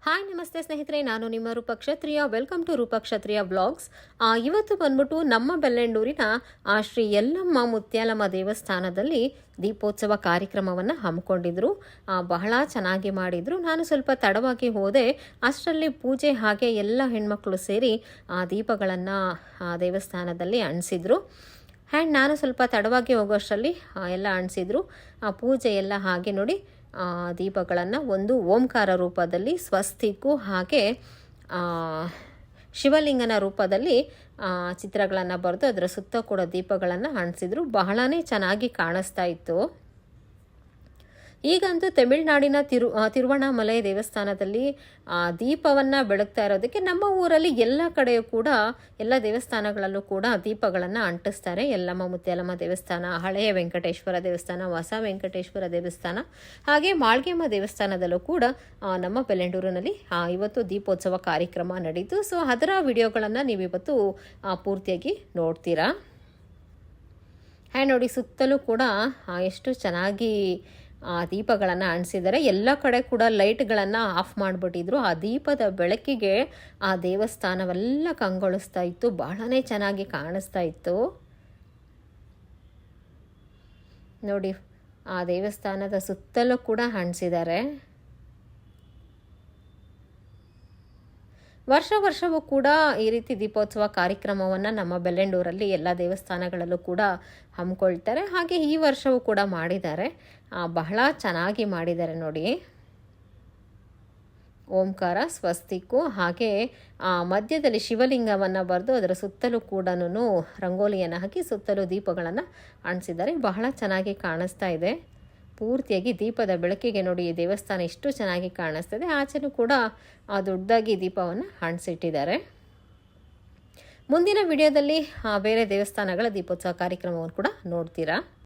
Hi ನಮಸ್ತೆ ಸ್ನೇಹಿತರೆ, ನಾನು ನಿಮ್ಮ ರೂಪ ಕ್ಷತ್ರಿಯ. ವೆಲ್ಕಮ್ ಟು ರೂಪ ಕ್ಷತ್ರಿಯ ಬ್ಲಾಗ್ಸ್. ಇವತ್ತು ಬಂದ್ಬಿಟ್ಟು ನಮ್ಮ ಬೆಳ್ಳಂಡೂರಿನ ಶ್ರೀ ಯಲ್ಲಮ್ಮ ಮುತ್ಯಾಲಮ್ಮ ದೇವಸ್ಥಾನದಲ್ಲಿ ದೀಪೋತ್ಸವ ಕಾರ್ಯಕ್ರಮವನ್ನು ಹಮ್ಮಿಕೊಂಡಿದ್ರು. ಬಹಳ ಚೆನ್ನಾಗಿ ಮಾಡಿದರು. ನಾನು ಸ್ವಲ್ಪ ತಡವಾಗಿ ಹೋದೆ. ಅಷ್ಟರಲ್ಲಿ ಪೂಜೆ ಹಾಗೆ ಎಲ್ಲ ಹೆಣ್ಮಕ್ಳು ಸೇರಿ ದೀಪಗಳನ್ನು ದೇವಸ್ಥಾನದಲ್ಲಿ ಅಂಟಿಸಿದ್ರು. ಆ್ಯಂಡ್ ನಾನು ಸ್ವಲ್ಪ ತಡವಾಗಿ ಹೋಗೋಷ್ಟರಲ್ಲಿ ಎಲ್ಲ ಅಂಟಿಸಿದ್ರು. ಪೂಜೆ ಎಲ್ಲ ಹಾಗೆ ನೋಡಿ ದೀಪಗಳನ್ನು ಒಂದು ಓಂಕಾರ ರೂಪದಲ್ಲಿ ಸ್ವಸ್ತಿಕ್ಕು ಹಾಗೆ ಶಿವಲಿಂಗನ ರೂಪದಲ್ಲಿ ಚಿತ್ರಗಳನ್ನು ಬರೆದು ಅದರ ಸುತ್ತ ಕೂಡ ದೀಪಗಳನ್ನು ಅಂಟಿಸಿದ್ರು. ಬಹಳನೇ ಚೆನ್ನಾಗಿ ಕಾಣಿಸ್ತಾ ಇತ್ತು. ಈಗಂತೂ ತಮಿಳುನಾಡಿನ ತಿರುವಣ್ಣಾಮಲೈ ದೇವಸ್ಥಾನದಲ್ಲಿ ದೀಪವನ್ನು ಬೆಳಗ್ತಾ ಇರೋದಕ್ಕೆ ನಮ್ಮ ಊರಲ್ಲಿ ಎಲ್ಲ ಕಡೆಯೂ ಕೂಡ ಎಲ್ಲ ದೇವಸ್ಥಾನಗಳಲ್ಲೂ ಕೂಡ ದೀಪಗಳನ್ನು ಅಂಟಿಸ್ತಾರೆ. ಯಲ್ಲಮ್ಮ ಮುತ್ಯಾಲಮ್ಮ ದೇವಸ್ಥಾನ, ಹಳೆಯ ವೆಂಕಟೇಶ್ವರ ದೇವಸ್ಥಾನ, ಹೊಸ ವೆಂಕಟೇಶ್ವರ ದೇವಸ್ಥಾನ ಹಾಗೆ ಮಾಳ್ಗೆಮ್ಮ ದೇವಸ್ಥಾನದಲ್ಲೂ ಕೂಡ ನಮ್ಮ ಬೆಳ್ಳಂಡೂರಿನಲ್ಲಿ ಇವತ್ತು ದೀಪೋತ್ಸವ ಕಾರ್ಯಕ್ರಮ ನಡೀತು. ಸೊ ಅದರ ವಿಡಿಯೋಗಳನ್ನು ನೀವಿವತ್ತು ಪೂರ್ತಿಯಾಗಿ ನೋಡ್ತೀರಾ. ನೋಡಿ, ಸುತ್ತಲೂ ಕೂಡ ಎಷ್ಟು ಚೆನ್ನಾಗಿ ದೀಪಗಳನ್ನು ಅಂಟಿಸಿದ್ದಾರೆ. ಎಲ್ಲ ಕಡೆ ಕೂಡ ಲೈಟ್ಗಳನ್ನು ಆಫ್ ಮಾಡಿಬಿಟ್ಟಿದ್ರು. ಆ ದೀಪದ ಬೆಳಕಿಗೆ ಆ ದೇವಸ್ಥಾನವೆಲ್ಲ ಕಂಗೊಳಿಸ್ತಾ ಇತ್ತು. ಬಹಳನೇ ಚೆನ್ನಾಗಿ ಕಾಣಿಸ್ತಾ ಇತ್ತು. ನೋಡಿ, ಆ ದೇವಸ್ಥಾನದ ಸುತ್ತಲೂ ಕೂಡ ಅಂಟಿಸಿದ್ದಾರೆ. ವರ್ಷವೂ ಕೂಡ ಈ ರೀತಿ ದೀಪೋತ್ಸವ ಕಾರ್ಯಕ್ರಮವನ್ನು ನಮ್ಮ ಬೆಳ್ಳಂಡೂರಲ್ಲಿ ಎಲ್ಲ ದೇವಸ್ಥಾನಗಳಲ್ಲೂ ಕೂಡ ಹಮ್ಮಿಕೊಳ್ತಾರೆ. ಹಾಗೆ ಈ ವರ್ಷವೂ ಕೂಡ ಮಾಡಿದ್ದಾರೆ. ಬಹಳ ಚೆನ್ನಾಗಿ ಮಾಡಿದ್ದಾರೆ ನೋಡಿ. ಓಂಕಾರ, ಸ್ವಸ್ತಿಕ್ಕು ಹಾಗೆ ಮಧ್ಯದಲ್ಲಿ ಶಿವಲಿಂಗವನ್ನು ಬರೆದು ಅದರ ಸುತ್ತಲೂ ಕೂಡ ರಂಗೋಲಿಯನ್ನು ಹಾಕಿ ಸುತ್ತಲೂ ದೀಪಗಳನ್ನು ಅಂಟಿಸಿದ್ದಾರೆ. ಬಹಳ ಚೆನ್ನಾಗಿ ಕಾಣಿಸ್ತಾ ಇದೆ. ಪೂರ್ತಿಯಾಗಿ ದೀಪದ ಬೆಳಕಿಗೆ ನೋಡಿ ಈ ದೇವಸ್ಥಾನ ಎಷ್ಟು ಚೆನ್ನಾಗಿ ಕಾಣಿಸ್ತದೆ. ಆಚೆನೂ ಕೂಡ ದೊಡ್ಡದಾಗಿ ದೀಪವನ್ನು ಅಂಟಿಸಿಟ್ಟಿದ್ದಾರೆ. ಮುಂದಿನ ವಿಡಿಯೋದಲ್ಲಿ ಬೇರೆ ದೇವಸ್ಥಾನಗಳ ದೀಪೋತ್ಸವ ಕಾರ್ಯಕ್ರಮವನ್ನು ಕೂಡ ನೋಡ್ತೀರಾ.